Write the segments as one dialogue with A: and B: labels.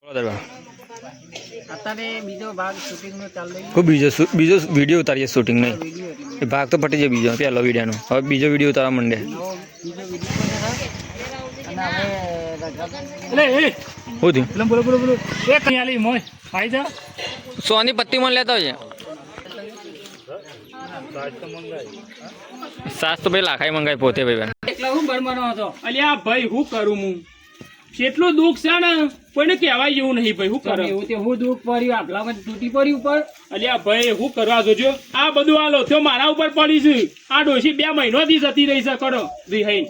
A: અત્યારે બીજો ભાગ શૂટિંગનો ચાલુ
B: કોઈ બીજો વિડીયો ઉતારીએ શૂટિંગ નહીં એ ભાગ તો પટી જાય બીજો પહેલો વિડીયોનો હવે બીજો વિડીયો ઉતારવા માંડે
A: બીજો વિડીયો
B: બોલો
C: એ કયાલી મોય આઈ જા
B: સોની પટ્ટીમાં લેતા હોય સાસ તો ભાઈ લાખાઈ મંગાઈ પોતે ભાઈ
C: એકલા હું બરમાનો હતો અલ્યા ભાઈ હું કરું હું કેટલું દુઃખ છે ને કોઈને કહેવાય જેવું નહીં ભાઈ હું કરું
A: એવું તે હું દુઃખ પડ્યું આગલામાં તૂટી પડ્યું ઉપર
C: અલ્યા ભાઈ હું કરવા જોજો આ બધું આલો તો મારા ઉપર પડી છે આ ડોશી 2 મહિનાથી જતી રહી છે કરો રિહાઈ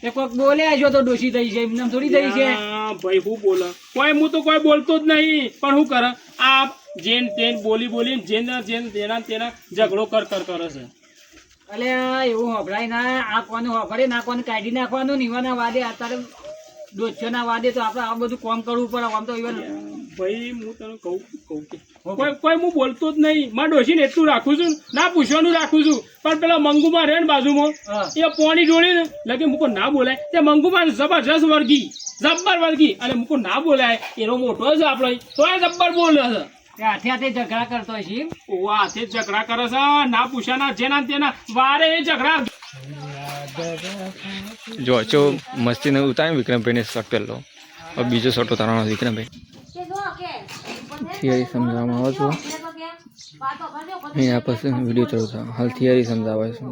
A: એ કોઈક બોલે આજો તો ડોશી થઈ છે એમને થોડી થઈ છે
C: ભાઈ હું બોલે કોઈ હું તો કોઈ બોલતો જ નહીં પણ હું કરે આ જેન તેન બોલી જેના તેના ઝઘડો કરે છે
A: અલે એવું હભરાય ના આ કોને હભરે ના કોને કાઢી નાખવાનું નીવાના વાદે અત્યારે ડોછના વાદે તો આપણે આ બધું કામ કરવું પડે આમ તો ઇવન
C: ભાઈ હું તને કહું કે કોઈ હું બોલતો જ નહીં મારા ડોશીને એટલું રાખું છું ના પૂછવાનું રાખું છું પણ પેલા મંગુમાં રહે ને બાજુમાં એ પોણી જોડી ને લગે મુકો ના બોલાય તે મંગુમાં જબરજસ્ત જબ્બર વર્ગી અને મુકો ના બોલાય એનો મોટો છે આપણો તો એ જબ્બર બોલે છે
A: હાથે હાથે ઝઘડા કરતો છે
C: ઓ હાથે જ ઝઘડા કરે છે ના પૂછાના જેના તેના વારે એ ઝઘડા
B: જો ચો મસ્તીને ઉતાર્યો વિક્રમભાઈને શોટ પહેલો હવે બીજો શોટ ઉતારવાનો વિક્રમભાઈ થિયરી સમજાવવામાં આવે છે અહીંયા પછી વિડીયો ચાલુ થાય હાલ થિયરી સમજાવે છે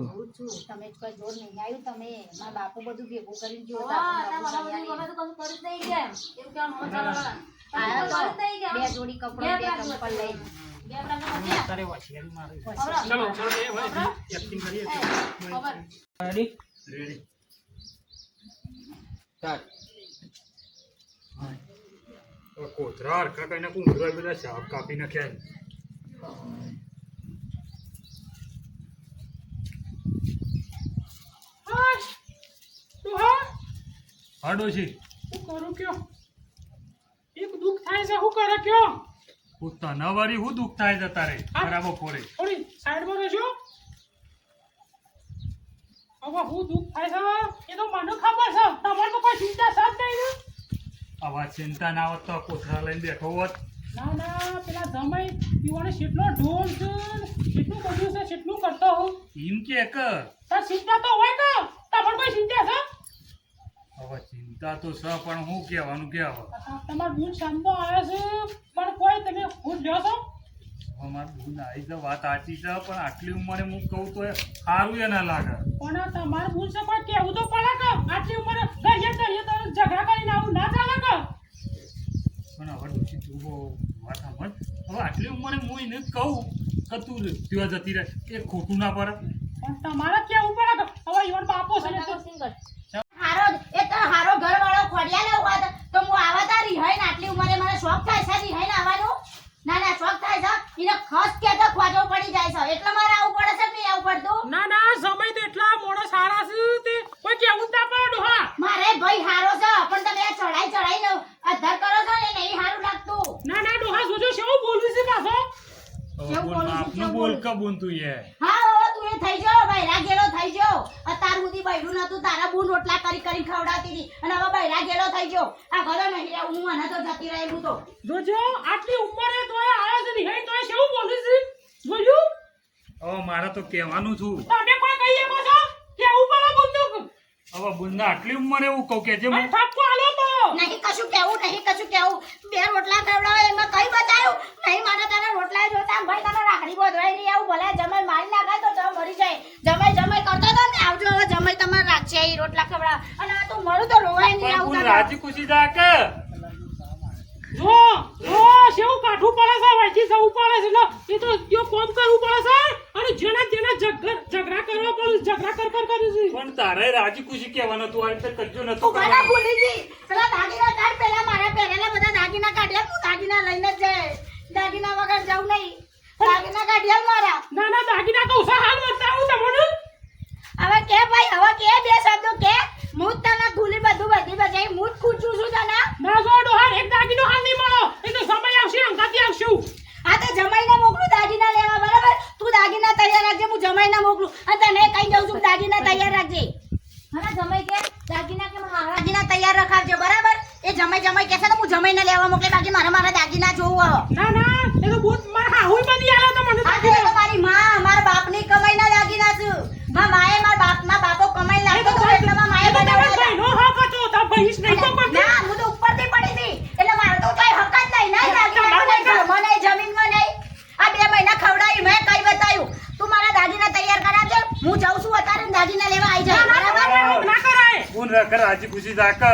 C: કોતરા હરખા કઈને કુંભરા બધા શાક કાપી નાખ્યા હાડો છે હું કરું કયો એક દુઃખ થાય છે હું કરે કયો હું તને વાળી હું દુઃખ થાય છે તારે બરાબર પોરે થોડી સાઈડમાં રહેજો હવે હું દુઃખ થાય છે એ તો મને ખબર છે તમારે તો કોઈ ચિંતા સાથ નહીં આવા ચિંતા ના હોત તો કોથળા લઈને બેઠો હોત ના પેલા જમાઈ યુવાને કેટલો ઢોલ છે કેટલું બધું છે કેટલું કરતો હું એમ કે તાર ચિંતા તો હોય કે તમારે કોઈ ચિંતા છે હવે ચિંતા તો છે પણ હું કહેવાનું કે હવે તમાર બૂન શાંતો આવ્યા છે પણ કોઈ તમે હું લ્યો છો અમાર બૂન આવી છે વાત સાચી છે પણ આટલી ઉંમરે હું કહું તો સારું એ ના લાગે પણ તમાર બૂન છે કોઈ કેવું તો પડે કે આટલી ઉંમરે ગરિયા કરીએ તો ઝઘડા કરીને આવું ના ચાલે કે પણ હવે ડોશી તું વાત સાંભળ હવે આટલી ઉંમરે હું એને જ કહું કે તું ત્યાં જતી રહે એ ખોટું ના પડે પણ તમારે કેવું પડે કે હવે ઈવન બાપો છે
D: હારો ઘરવાળો ખોડિયા ને હોત તો હું આવતા રિહાઈ ને આટલી ઉંમરે મને શોખ થાય છે રિહાઈ ને આવવાનો ના શોખ થાય છે એને ખસ કે તો ખોજો પડી જાય છે એટલે મારે આવું પડે છે નહીં આવું પડતું
C: ના સમય તો એટલા મોડો સારા છે તે કોઈ કેવું જ ના પડે હા
D: મારે ભાઈ હારો છે પણ તમે આ ચડાઈ ને અધર કરો છો ને નહીં હારું લાગતું
C: ના ડોહા જોજો શું બોલું છે પાછો બોલ કબૂન તું એ
D: હા હવે તું એ થઈ જાવ બૈરા ગેલો થઈ જાવ અત્યાર સુધી બૈરું નતું તારા બૂન રોટલા કરી ખવડાવતી હતી અને હવે બૈરા ગેલો થઈ જાવ આ ઘરે નહીં હું મને તો જતી રહેલું તો
C: જોજો આટલી ઉંમરે તોય આયો છે નહીં તોય શું બોલું છે જોયું હવે મારે તો કહેવાનું છું તમે કોઈ કહી શકો છો કે ઉપર બંદૂક હવે બુંદા આટલી ઉંમરે એવું કહું કે જે મને ઠપકો આલો તો
D: નહીં કશું કેવું બે રોટલા ખવડાવે એમાં કઈ બતાયું નહીં મને તને રોટલા જોતા ભાઈ તને રાખડી બોધવાઈ રહી આવું ભલે જમાઈ મારી નાખે તો તમે મરી જાય જમાઈ કરતો તો ને આવજો હવે જમાઈ તમારે રાખશે એ રોટલા ખવડાવ અને આ તો મરું તો રોવાય નહીં આવું
C: રાજી ખુશી જા કે જો શેવું કાઠું પડે છે વાજી જવું પડે છે એ તો જો કોમ કરવું પડે છે અને જેના ઝઘડા કરવા પડે ઝઘડા કર છે પણ તારે રાજી ખુશી કહેવાનો તું આ રીતે કરજો નતો
D: બરાબર ભૂલી ગઈ પેલા દાગીના કાઢ પેલા મારા પહેરેલા બધા દાગીના કાઢ્યા તું દાગીના લઈને જ જાય દાગીના વગર જાવ નહીં દાગીના કાઢ્યા મારા
C: ના દાગીના તો ઉસા હાલ બતાવું તમને
D: હવે કે ભાઈ હવે કે બે શબ્દો કે હું તને ભૂલી બધી બજાઈ હું જ ખૂચું છું તને
C: ના જો ડોહાર એક દાગીનો હાલ નહીં મળો એ તો સમય આવશે અંગાતી આવશું
D: આ તો જમાઈને મોકલું દાગીના લેવા બરાબર તું દાગીના તૈયાર રાખજે હું જમાઈને મોકલું અને તને કહી દઉં છું દાગીના તૈયાર રાખજે હા જમાઈ કે દાગીના કે દાગીના તૈયાર રખાવજો બરાબર એ જમાઈ કે છે ને હું જમાઈને લેવા મોકલું મોકલે બાકી મારા દાગીના જોવું હવે.
C: ના ના એ તો બહુ મારા હાહુય બની આલો તો મને
D: આ તો એ તો મારી માં મારા બાપની કમાઈના દાગીના છે. મારા બાપો કમાઈ લાગતો તો એટલે માએ બનાવ્યા હતા.
C: નો હક હતો તો બહીસ નહીં તો પણ
D: ના હું તો ઉપરથી પડી હતી એટલે મારો તો કઈ હક જ નહીં. નહીં દાગીના નહીં, ઘરમાં નહીં, જમીનમાં નહીં. આ 2 મહિના ખવડાવી મેં કઈ બતાવ્યું. તું મારા દાગીના તૈયાર કરાવજે. હું જાઉં છું અત્યારે દાગીના લેવા આવી જાય. બરાબર?
C: ના કરાય
E: કોણ રખર હાજી ખુશી રાખ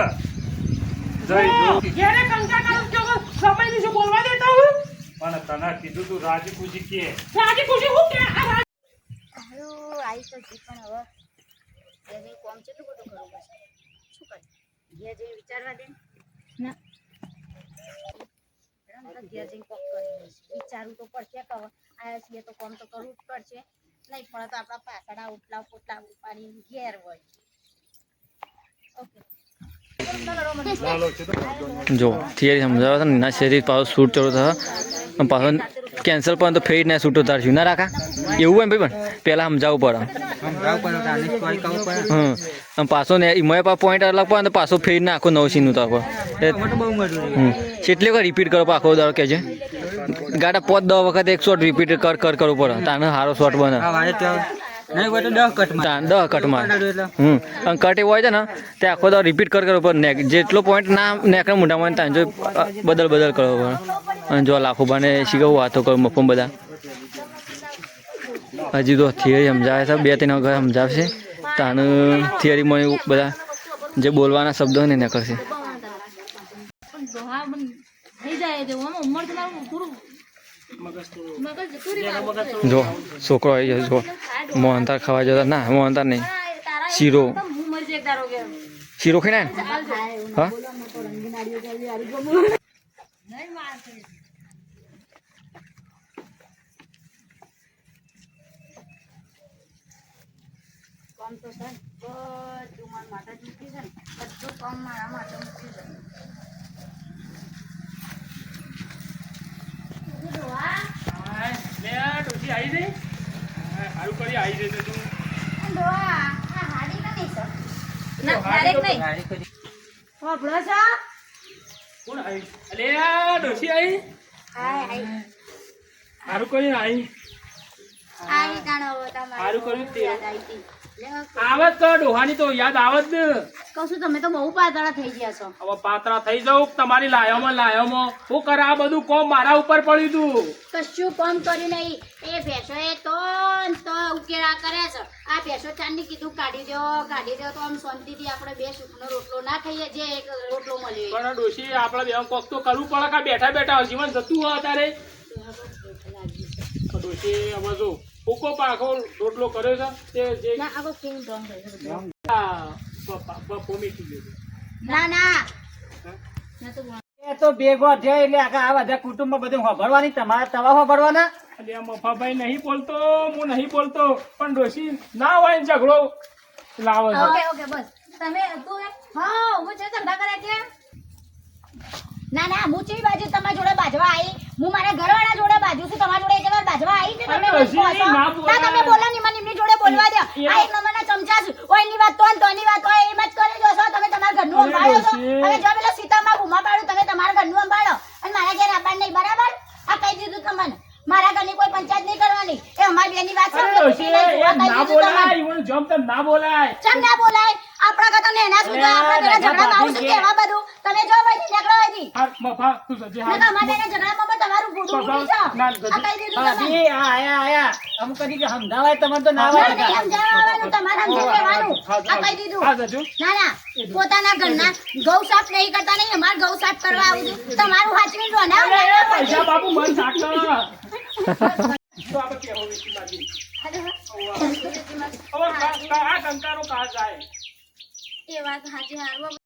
E: જય જો
C: ઘેરે કંકા કરું જો સમય ની શું બોલવા દેતા હું
E: પણ તને કીધું તું રાજી ખુશી કે
C: આજે ખુશી હું કે આ
D: આવી તો જી પણ હવે ઘેર જઈને કોમ કેટલું બધું કરવું પડશે. શું કરે? ઘેર જઈને વિચારવા દે. ના ઘેર જઈને કોમ કરી લઈશ. વિચારવું તો પડશે કે હવે આયા છીએ તો કોમ તો કરવું જ પડશે. નહીં પડે તો આપણા પાછળ ઉટલા પોટલા ઉપાડી ઘેર હોય. ઓકે
B: જો થિયરી સમજાવે છે ને ના શરીર પાછો શૂટ ચાલુ થશે અને પાછો કેન્સલ પણ તો ફેડ ને શૂટ ઉતારશું ના રાખા એવું હોય ને ભાઈ પણ પહેલાં સમજાવવું પડે અને પાછો ને એમાં પાછો પોઈન્ટ અલગ પડે તો પાછો ફેડ ને આખો નવ સીન ઉતાર પડે કેટલી વખત રિપીટ કરો આખો દાડો કે છે ગાડા 5-10 વખત એક શોટ રિપીટ કરવું પડે તાને સારો શોટ બને 10 કટમાં અને કટ એવો હોય છે ને તે આખો દાડો રિપીટ કરવો પડે જેટલો પોઈન્ટ ના નેકને મોઢામાં ત્યાં જો બદલ કરવો પડે અને જો લાખો બાને શીખવું વાતો કરું મફમ બધા હજી તો થિયરી સમજાવે છે 2-3 વખત સમજાવશે તાને થિયરીમાં બધા જે બોલવાના શબ્દો ને એને કરશે જો છોકરો આવી જાય જો મોહનતાર ખાવા જતા ના મોહનતાર નહીં શીરો ખાઈ ને હા
D: કામ તો સર બધું મારા માટે મૂકી છે ને બધું કામ મારા માટે મૂકી છે.
C: લે ડોસી આવી જઈ હારું કરી આવી જઈ તું
D: આ હાડી નથી સર ના ડાયરેક્ટ નહીં વાપરો છો
C: કોણ આવી અલે ડોસી આવી
D: હાય
C: હારું કરી આવી
D: આવી કાણો તમારે
C: હારું કર્યું તે
D: યાદ આવી હતી.
C: આવત તો ડોહાની તો યાદ આવત ને
D: કહું છું તમે તો બહુ પાતળા થઈ ગયા છો.
C: હવે પાત્રા થઈ જાઉં તમારી લાયોમાં હું કરે આ બધું કોમ મારા ઉપર પડ્યું તું
D: કશું કામ કર્યું નહીં. એ ભેંસોએ તો ઉકેળા કર્યા છે. આ ભેંસો ચાંદની કીધું કાઢી દો તો આમ શાંતિથી આપણે 2 સુખનો રોટલો ના ખાઈએ જે એક રોટલો મળ્યો
C: પણ ડોશી આપણે બે કોક તો કરવું પડે કે બેઠા જીવન જતું હોય અત્યારે ડોશી હવે જો ફૂકો પાકો રોટલો કર્યો છે તે જે
D: ના આવો કેવું ડોંગ છે બધું.
C: બપો મીઠી ગયો
D: ના ના તો
A: એ તો ભેગો થયો એટલે આ બધા કુટુંબમાં બધું હોભળવાની તમારા તવા હોભળવાના
C: અરે મફાભાઈ નહીં બોલતો હું નહીં બોલતો પણ ડોશી ના હોય ને ઝઘડો લાવો છે
D: ઓકે બસ તમે તું હા હું છે ધંધા કરે કે ના હું ચી બાજુ તમારા જોડે બાજવા આવી. હું મારા ઘરવાળા જોડે બાજુ છું. તમારા જોડે એક વાર બાજવા આવી છે તમે
C: અરે હજી
D: બોલો છો?
C: ના બોલાય.
D: ના તમે બોલો નહીં મને એમની જોડે બોલવા દો. આ એક નંબરના ચમચા છે. ઓયની વાત તોની વાત હોય એમ જ કરી દો છો તમે તમારા ઘરનું સંભાળો છો.
C: ડોશી.
D: હવે જો પેલા સીતામાં ઘુમા પાડું તમે તમારા ઘરનું સંભાળો અને મારા ઘેર આવવાનું નહીં બરાબર. આ કહી દીધું તમને મારા ઘરની કોઈ પંચાયત નહીં કરવાની. એ અમારી બેની વાત છે.
C: અરે ડોશી, એ ના બોલાય ઈવન જમ તેમ ના બોલાય
D: ચમ ના બોલાય આપણા કરતા નેના સુધી આપણા ઘરે ઝઘડામાં આવું છે કેવા બધું તમે જો ભાઈ નીકળો અહીંથી.
C: હા મફા તું જજે
D: ના તો અમારા એના ઝઘડામાં તમારું ગોડું ફૂટી છે.
C: ના,
D: આ કહી દીધું તમે.
A: હાજી, આ આયા અમુક કરી કે સમજાવાય તમને તો ના
D: ના,
A: આવે
D: નહીં સમજાવવાનું, તમારે સમજી લેવાનું. આ કહી દીધું.
C: હા જજુ
D: ના પોતાના ઘરના ગૌ સાફ નહીં કરતા નહીં અમારે ગૌ સાફ કરવા આવું છું. તમારું હાચવી લો ના
C: અરે પૈસા બાપુ મન સાકર તો આપણે કેવો વેચી બાજી હવે આ ટંકારો કા જાય
D: એ વાત હાચી હારવા